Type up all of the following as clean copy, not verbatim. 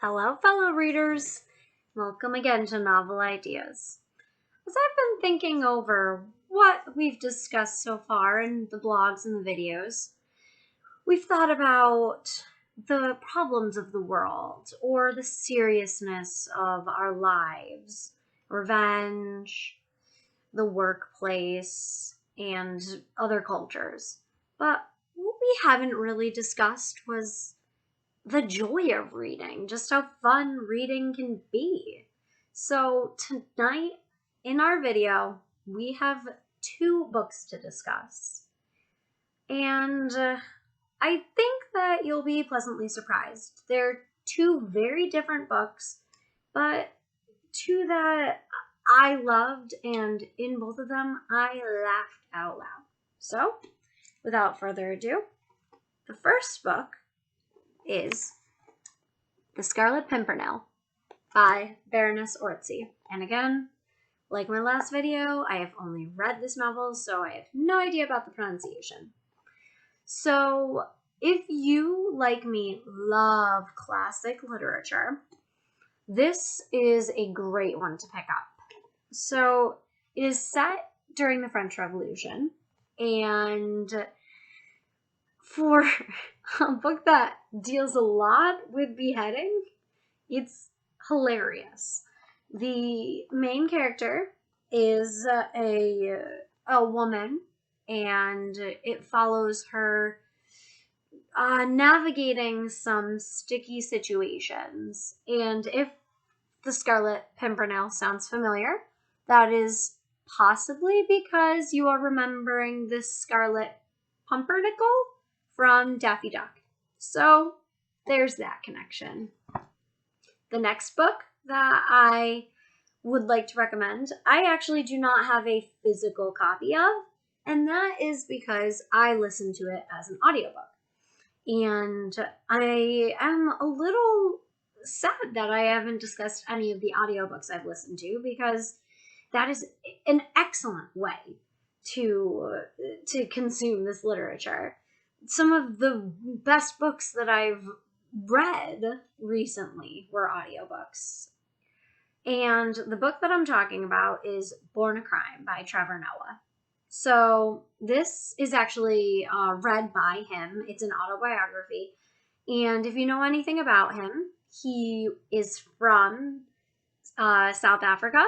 Hello, fellow readers. Welcome again to Novel Ideas. As I've been thinking over what we've discussed so far in the blogs and the videos, we've thought about the problems of the world or the seriousness of our lives, revenge, the workplace, and other cultures. But what we haven't really discussed was the joy of reading, just how fun reading can be. So tonight in our video, we have two books to discuss. And I think that you'll be pleasantly surprised. They're two very different books, but two that I loved, and in both of them, I laughed out loud. So, without further ado, the first book is The Scarlet Pimpernel by Baroness Orczy. And again, like my last video, I have only read this novel, so I have no idea about the pronunciation. So if you, like me, love classic literature, this is a great one to pick up. So it is set during the French Revolution, and for a book that deals a lot with beheading, it's hilarious. The main character is a woman, and it follows her navigating some sticky situations. And if the Scarlet Pimpernel sounds familiar, that is possibly because you are remembering the Scarlet Pumpernickel from Daffy Duck. So there's that connection. The next book that I would like to recommend, I actually do not have a physical copy of, and that is because I listened to it as an audiobook. And I am a little sad that I haven't discussed any of the audiobooks I've listened to, because that is an excellent way to consume this literature. Some of the best books that I've read recently were audiobooks. And the book that I'm talking about is Born a Crime by Trevor Noah. So this is actually read by him. It's an autobiography. And if you know anything about him, he is from South Africa,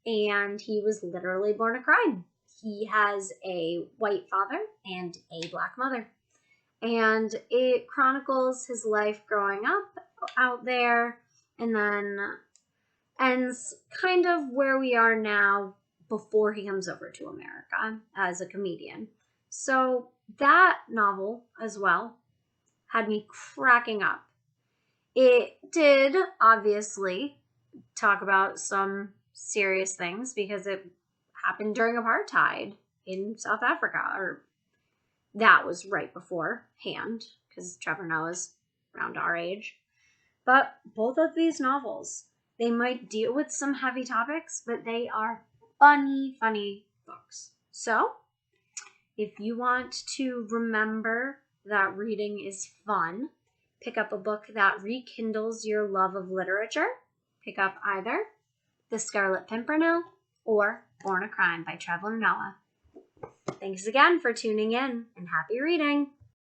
and he was literally born a crime. He has a white father and a black mother. And it chronicles his life growing up out there, and then ends kind of where we are now before he comes over to America as a comedian. So that novel as well had me cracking up. It did obviously talk about some serious things because it happened during apartheid in South Africa, or that was right beforehand, because Trevor Noah's around our age. But both of these novels, they might deal with some heavy topics, but they are funny books. So if you want to remember that reading is fun, pick up a book that rekindles your love of literature. Pick up either The Scarlet Pimpernel or Born a Crime by Trevor Noah. Thanks again for tuning in, and happy reading!